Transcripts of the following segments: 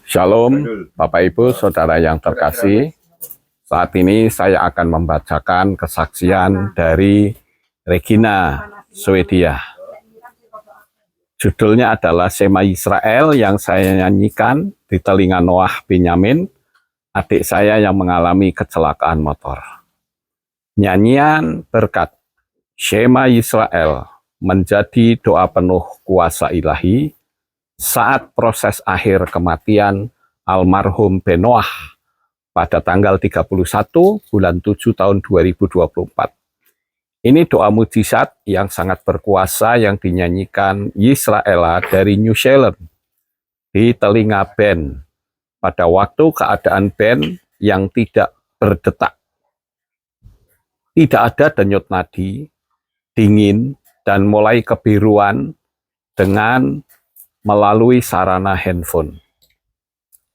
Shalom, Bapak Ibu, Saudara yang terkasih. Saat ini saya akan membacakan kesaksian dari Regina, Swedia. Judulnya adalah Shema Israel yang saya nyanyikan di telinga Noah Benyamin, adik saya yang mengalami kecelakaan motor. Nyanyian berkat Shema Israel menjadi doa penuh kuasa ilahi saat proses akhir kematian almarhum Ben Noah pada tanggal 31 bulan 7 tahun 2024. Ini doa mujizat yang sangat berkuasa yang dinyanyikan Yisraela dari New Zealand di telinga Ben pada waktu keadaan Ben yang tidak berdetak. Tidak ada denyut nadi, dingin, dan mulai kebiruan dengan melalui sarana handphone.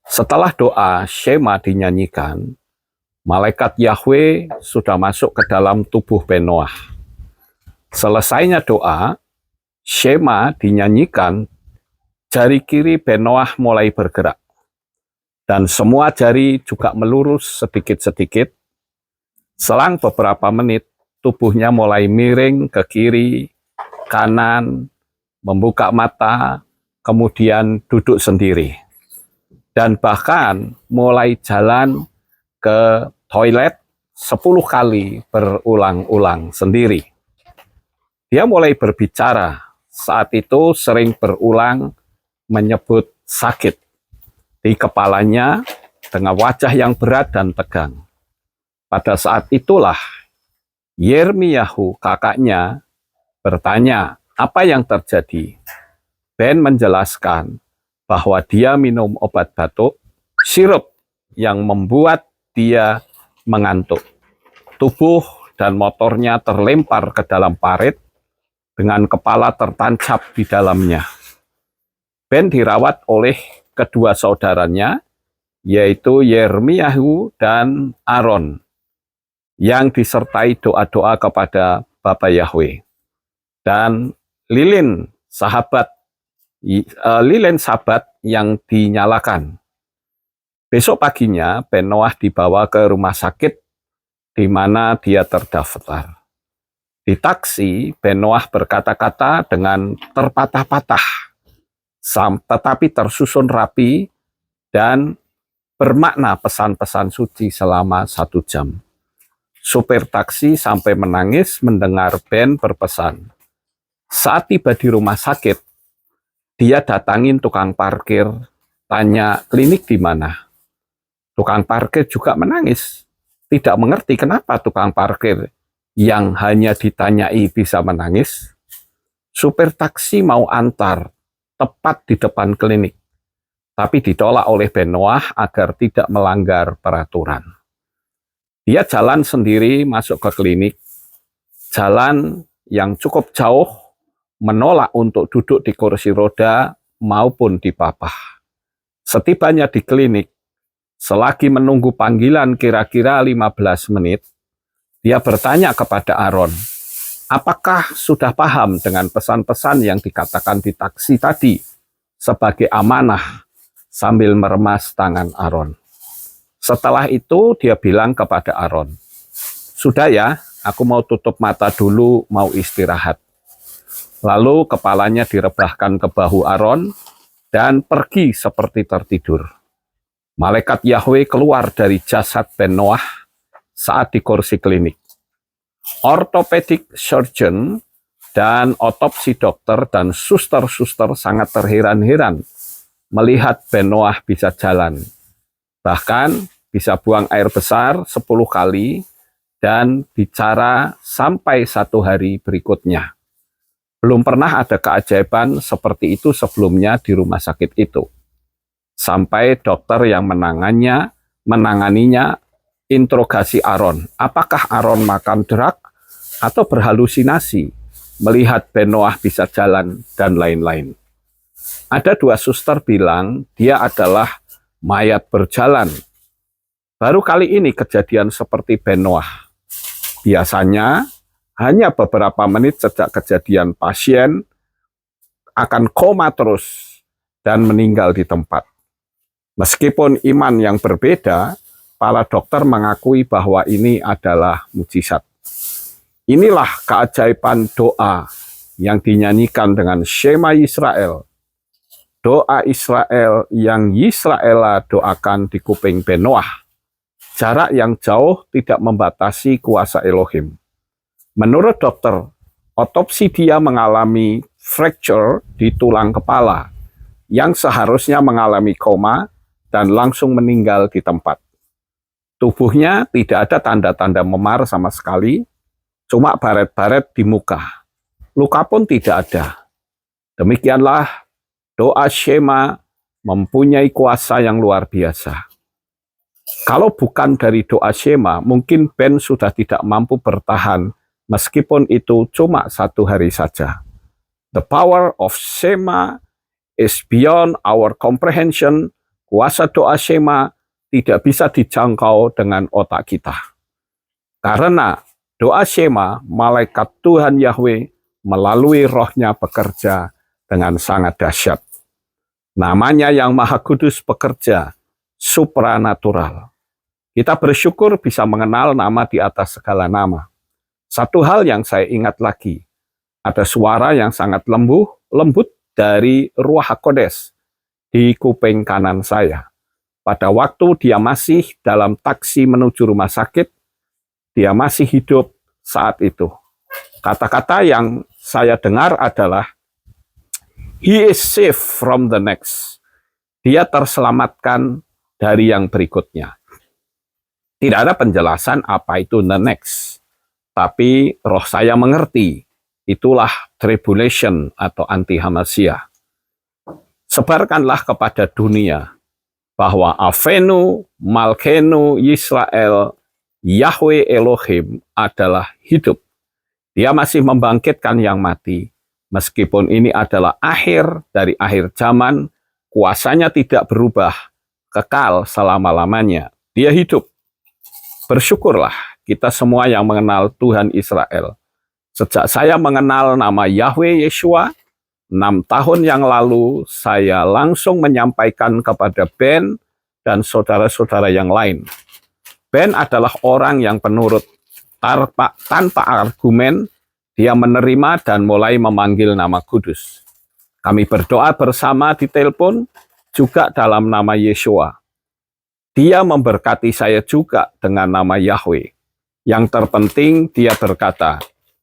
Setelah doa Shema dinyanyikan, malaikat Yahweh sudah masuk ke dalam tubuh Ben Noah. Selesainya doa, Shema dinyanyikan, jari kiri Ben Noah mulai bergerak. Dan semua jari juga melurus sedikit-sedikit. Selang beberapa menit, tubuhnya mulai miring ke kiri, kanan, membuka mata, kemudian duduk sendiri. Dan bahkan mulai jalan ke toilet 10 kali berulang-ulang sendiri. Dia mulai berbicara, saat itu sering berulang menyebut sakit di kepalanya dengan wajah yang berat dan tegang. Pada saat itulah Yermiyahu kakaknya bertanya, apa yang terjadi? Ben menjelaskan bahwa dia minum obat batuk, sirup yang membuat dia mengantuk. Tubuh dan motornya terlempar ke dalam parit dengan kepala tertancap di dalamnya. Ben dirawat oleh kedua saudaranya, yaitu Yermiyahu dan Aaron, yang disertai doa-doa kepada Bapa Yahweh. Dan lilin sabat yang dinyalakan. Besok paginya Ben Noah dibawa ke rumah sakit di mana dia terdaftar. Di taksi, Ben Noah berkata-kata dengan terpatah-patah, tetapi tersusun rapi dan bermakna pesan-pesan suci selama 1 jam. Supir taksi sampai menangis mendengar Ben berpesan. Saat tiba di rumah sakit, dia datangin tukang parkir, tanya klinik di mana. Tukang parkir juga menangis, tidak mengerti kenapa tukang parkir yang hanya ditanyai bisa menangis. Supir taksi mau antar tepat di depan klinik, tapi ditolak oleh Ben Noah agar tidak melanggar peraturan. Dia jalan sendiri masuk ke klinik, jalan yang cukup jauh, menolak untuk duduk di kursi roda maupun di papan. Setibanya di klinik, selagi menunggu panggilan kira-kira 15 menit, dia bertanya kepada Aaron, apakah sudah paham dengan pesan-pesan yang dikatakan di taksi tadi sebagai amanah, sambil meremas tangan Aaron. Setelah itu dia bilang kepada Aaron, sudah ya, aku mau tutup mata dulu, mau istirahat. Lalu kepalanya direbahkan ke bahu Aaron dan pergi seperti tertidur. Malaikat Yahweh keluar dari jasad Ben Noah saat di kursi klinik. Orthopedic surgeon dan otopsi dokter dan suster-suster sangat terheran-heran melihat Ben Noah bisa jalan. Bahkan bisa buang air besar 10 kali dan bicara sampai 1 hari berikutnya. Belum pernah ada keajaiban seperti itu sebelumnya di rumah sakit itu. Sampai dokter yang menanganinya interogasi Aaron. Apakah Aaron makan drug atau berhalusinasi melihat Ben Noah bisa jalan dan lain-lain. Ada 2 suster bilang dia adalah mayat berjalan. Baru kali ini kejadian seperti Ben Noah. Biasanya hanya beberapa menit sejak kejadian pasien akan koma terus dan meninggal di tempat. Meskipun iman yang berbeda, para dokter mengakui bahwa ini adalah mukjizat. Inilah keajaiban doa yang dinyanyikan dengan Shema Yisrael. Doa Israel yang Yisrael doakan di kuping Ben Noah. Jarak yang jauh tidak membatasi kuasa Elohim. Menurut dokter, otopsi dia mengalami fracture di tulang kepala yang seharusnya mengalami koma dan langsung meninggal di tempat. Tubuhnya tidak ada tanda-tanda memar sama sekali, cuma baret-baret di muka. Luka pun tidak ada. Demikianlah doa Shema mempunyai kuasa yang luar biasa. Kalau bukan dari doa Shema, mungkin Ben sudah tidak mampu bertahan meskipun itu cuma 1 hari saja. The power of Shema is beyond our comprehension. Kuasa doa Shema tidak bisa dijangkau dengan otak kita. Karena doa Shema, malaikat Tuhan Yahweh melalui rohnya bekerja dengan sangat dahsyat. Namanya yang Maha Kudus bekerja supranatural. Kita bersyukur bisa mengenal nama di atas segala nama. Satu hal yang saya ingat lagi, ada suara yang sangat lembut dari Ruach HaKodes di kuping kanan saya. Pada waktu dia masih dalam taksi menuju rumah sakit, dia masih hidup saat itu. Kata-kata yang saya dengar adalah, "He is safe from the next." Dia terselamatkan dari yang berikutnya. Tidak ada penjelasan apa itu the next. Tapi roh saya mengerti, itulah tribulation atau anti-Hamasiah. Sebarkanlah kepada dunia bahwa Avenu Malkenu Yisrael, Yahweh Elohim adalah hidup. Dia masih membangkitkan yang mati. Meskipun ini adalah akhir dari akhir zaman, kuasanya tidak berubah, kekal selama-lamanya. Dia hidup. Bersyukurlah kita semua yang mengenal Tuhan Israel. Sejak saya mengenal nama Yahweh Yeshua, 6 tahun yang lalu, saya langsung menyampaikan kepada Ben dan saudara-saudara yang lain. Ben adalah orang yang penurut, tanpa argumen, dia menerima dan mulai memanggil nama kudus. Kami berdoa bersama di telepon, juga dalam nama Yeshua. Dia memberkati saya juga dengan nama Yahweh. Yang terpenting, dia berkata,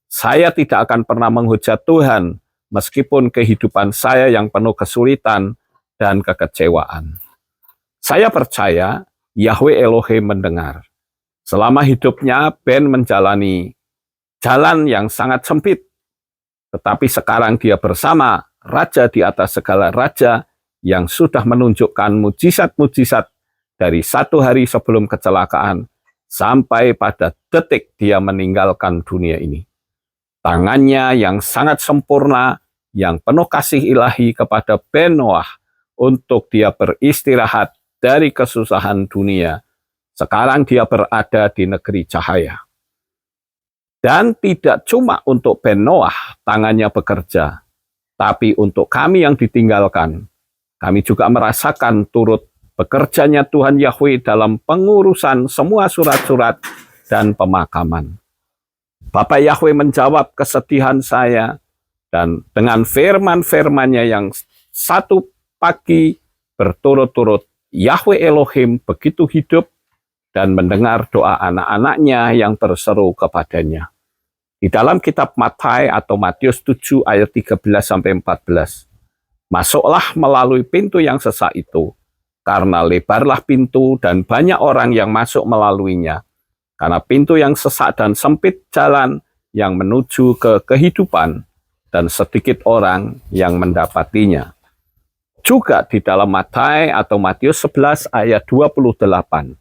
"Saya tidak akan pernah menghujat Tuhan, meskipun kehidupan saya yang penuh kesulitan dan kekecewaan." Saya percaya Yahweh Elohim mendengar. Selama hidupnya, Ben menjalani jalan yang sangat sempit. Tetapi sekarang dia bersama Raja di atas segala raja yang sudah menunjukkan mujizat-mujizat dari 1 hari sebelum kecelakaan sampai pada detik dia meninggalkan dunia ini. Tangannya yang sangat sempurna, yang penuh kasih ilahi kepada Ben Noah untuk dia beristirahat dari kesusahan dunia. Sekarang dia berada di negeri cahaya. Dan tidak cuma untuk Ben Noah tangannya bekerja, tapi untuk kami yang ditinggalkan. Kami juga merasakan turut bekerjanya Tuhan Yahweh dalam pengurusan semua surat-surat dan pemakaman. Bapak Yahweh menjawab kesedihan saya, dan dengan firman-firman-Nya yang 1 pagi berturut-turut, Yahweh Elohim begitu hidup dan mendengar doa anak-anaknya yang berseru kepadanya. Di dalam kitab Matai atau Matius 7 ayat 13-14, "Masuklah melalui pintu yang sesak itu, karena lebarlah pintu dan banyak orang yang masuk melaluinya. Karena pintu yang sesak dan sempit jalan yang menuju ke kehidupan, dan sedikit orang yang mendapatinya." Juga di dalam Matai atau Matius 11 ayat 28,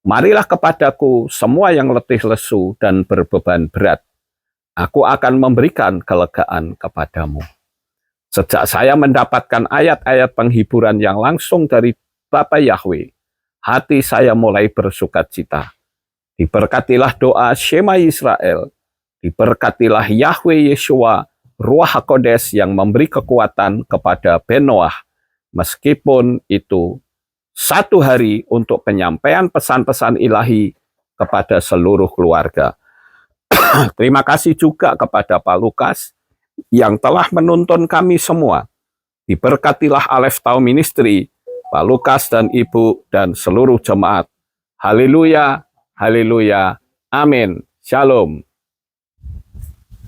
"Marilah kepadaku semua yang letih lesu dan berbeban berat. Aku akan memberikan kelegaan kepadamu." Sejak saya mendapatkan ayat-ayat penghiburan yang langsung dari Bapa Yahweh, hati saya mulai bersukacita. Diberkatilah doa Shema Yisrael, diberkatilah Yahweh Yeshua, Ruach HaKodes yang memberi kekuatan kepada Ben Noah, meskipun itu satu hari untuk penyampaian pesan-pesan ilahi kepada seluruh keluarga. Terima kasih juga kepada Pak Lukas yang telah menuntun kami semua. Diberkatilah Aleph Tau Ministry, Pak Lukas dan Ibu dan seluruh jemaat. Haleluya, haleluya, amin. Shalom.